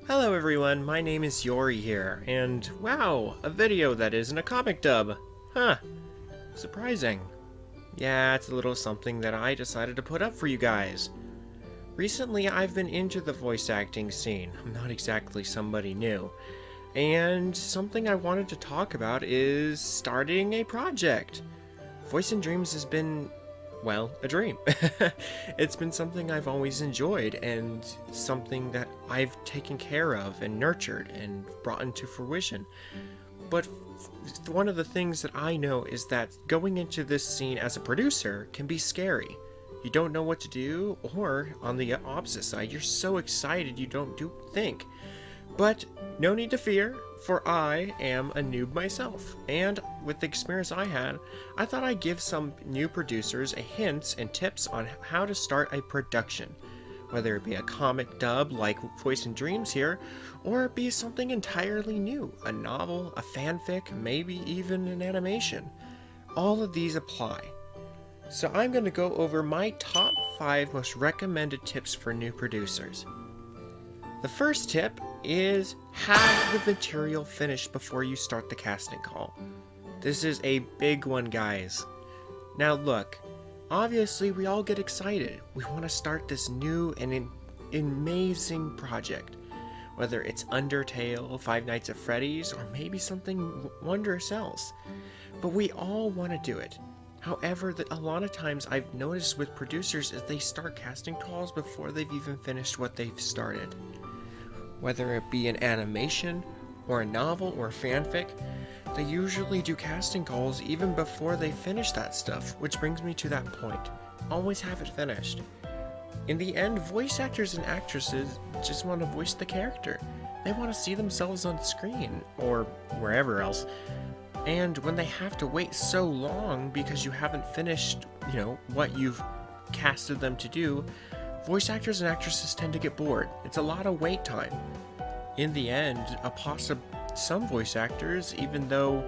Hello everyone, my name is Yori here, and wow, a video that isn't a comic dub. Huh, surprising. Yeah, it's a little something that I decided to put up for you guys. Recently, I've been into the voice acting scene. I'm not exactly somebody new. And something I wanted to talk about is starting a project. Voice in Dreams has been, well, a dream. It's been something I've always enjoyed and something that I've taken care of and nurtured and brought into fruition. But one of the things that I know is that going into this scene as a producer can be scary. You don't know what to do, or on the opposite side, you're so excited you don't think. But no need to fear, for I am a noob myself, and with the experience I had, I thought I'd give some new producers a hints and tips on how to start a production, whether it be a comic dub like Voice in Dreams here, or it be something entirely new, a novel, a fanfic, maybe even an animation. All of these apply. So I'm going to go over my top 5 most recommended tips for new producers. The first tip is have the material finished before you start the casting call. This is a big one, guys. Now look, obviously we all get excited. We want to start this new and amazing project. Whether it's Undertale, Five Nights at Freddy's, or maybe something wondrous else. But we all want to do it. However, a lot of times I've noticed with producers is they start casting calls before they've even finished what they've started. Whether it be an animation, or a novel, or a fanfic, they usually do casting calls even before they finish that stuff, which brings me to that point. Always have it finished. In the end, voice actors and actresses just want to voice the character. They want to see themselves on screen, or wherever else. And when they have to wait so long because you haven't finished, what you've casted them to do, voice actors and actresses tend to get bored. It's a lot of wait time. In the end, some voice actors, even though,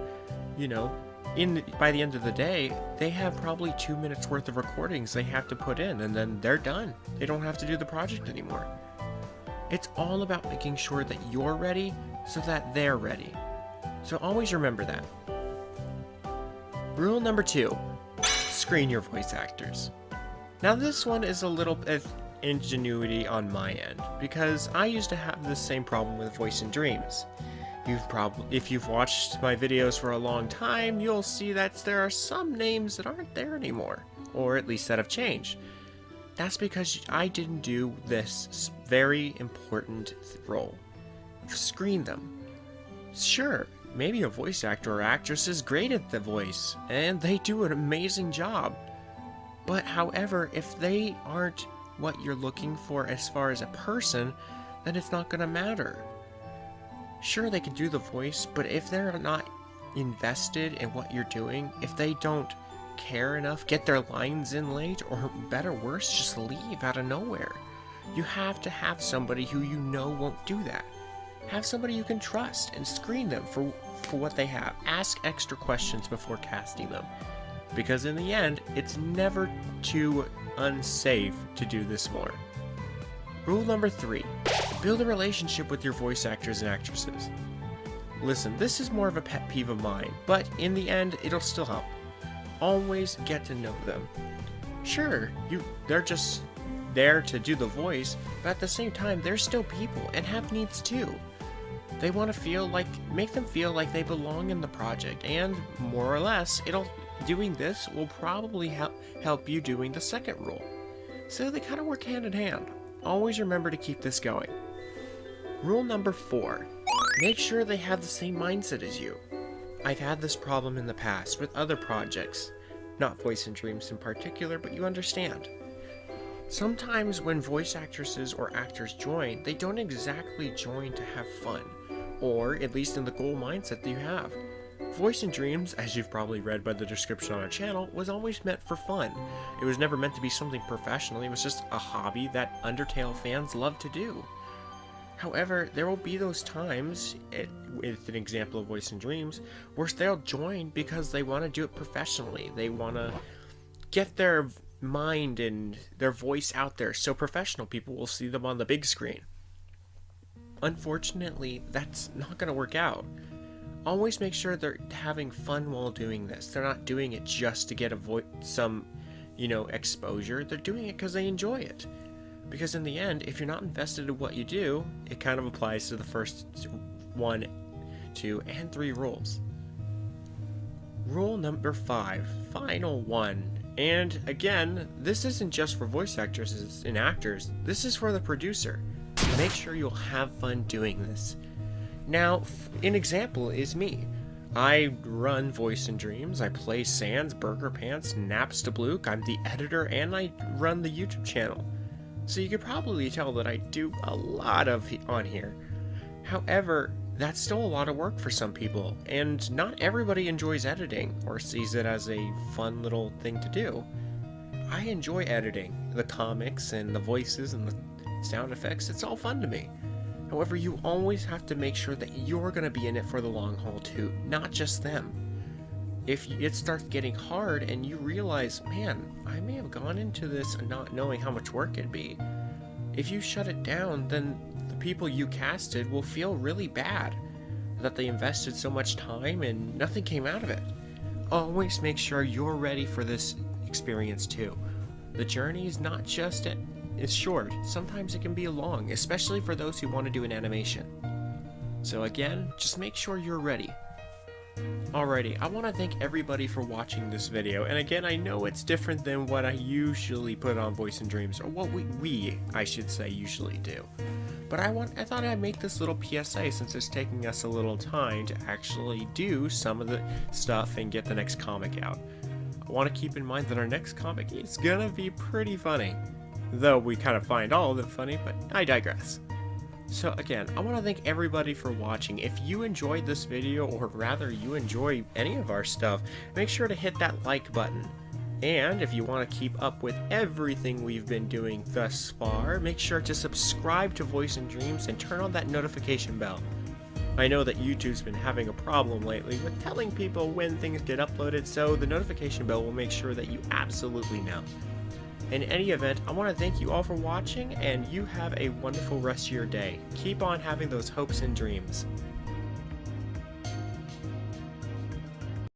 by the end of the day, they have probably 2 minutes worth of recordings they have to put in, and then they're done. They don't have to do the project anymore. It's all about making sure that you're ready so that they're ready. So always remember that. Rule number 2, screen your voice actors. Now this one is a little bit ingenuity on my end, because I used to have the same problem with Voice in Dreams. If you've watched my videos for a long time, you'll see that there are some names that aren't there anymore, or at least that have changed. That's because I didn't do this very important role. Screen them. Sure, maybe a voice actor or actress is great at the voice, and they do an amazing job. But however, if they aren't what you're looking for as far as a person, then it's not going to matter. Sure, they can do the voice, but if they're not invested in what you're doing, if they don't care enough, get their lines in late, or better worse, just leave out of nowhere. You have to have somebody who you know won't do that. Have somebody you can trust and screen them for what they have. Ask extra questions before casting them. Because in the end, it's never too unsafe to do this more. Rule number 3, build a relationship with your voice actors and actresses. Listen, this is more of a pet peeve of mine, but in the end, it'll still help. Always get to know them. Sure, they're just there to do the voice, but at the same time, they're still people and have needs too. They want to make them feel like they belong in the project, and more or less, doing this will probably help you doing the second role. So they kind of work hand in hand. Always remember to keep this going. Rule number 4, make sure they have the same mindset as you. I've had this problem in the past with other projects, not Voice in Dreams in particular, but you understand. Sometimes when voice actresses or actors join, they don't exactly join to have fun, or at least in the goal mindset that you have. Voice in Dreams, as you've probably read by the description on our channel, was always meant for fun. It was never meant to be something professional, it was just a hobby that Undertale fans love to do. However, there will be those times, with an example of Voice in Dreams, where they'll join because they want to do it professionally. They want to get their mind and their voice out there so professional people will see them on the big screen. unfortunately, that's not going to work out. Always make sure they're having fun while doing this. They're not doing it just to get some, exposure. They're doing it because they enjoy it. Because in the end, if you're not invested in what you do, it kind of applies to the first 1, 2, and 3 rules. Rule number 5, final one. And again, this isn't just for voice actors and actors. This is for the producer. Make sure you'll have fun doing this. Now, an example is me. I run Voice and Dreams, I play Sans, Burger Pants, Naps to Bluke, I'm the editor, and I run the YouTube channel. So you could probably tell that I do a lot on here. However, that's still a lot of work for some people, and not everybody enjoys editing or sees it as a fun little thing to do. I enjoy editing, the comics and the voices and the sound effects, it's all fun to me. However, you always have to make sure that you're going to be in it for the long haul too, not just them. If it starts getting hard and you realize, man, I may have gone into this not knowing how much work it'd be. If you shut it down, then the people you casted will feel really bad that they invested so much time and nothing came out of it. Always make sure you're ready for this experience too. The journey is not just it's short, sometimes it can be long, especially for those who want to do an animation. So again, just make sure you're ready. Alrighty, I want to thank everybody for watching this video, and again, I know it's different than what I usually put on Voice and Dreams, or what I should say, usually do. But I thought I'd make this little PSA since it's taking us a little time to actually do some of the stuff and get the next comic out. I want to keep in mind that our next comic is gonna be pretty funny. Though we kind of find all of it funny, but I digress. So again, I want to thank everybody for watching. If you enjoyed this video, or rather you enjoy any of our stuff, make sure to hit that like button. And if you want to keep up with everything we've been doing thus far, make sure to subscribe to Voice and Dreams and turn on that notification bell. I know that YouTube's been having a problem lately with telling people when things get uploaded, so the notification bell will make sure that you absolutely know. In any event, I want to thank you all for watching, and you have a wonderful rest of your day. Keep on having those hopes and dreams.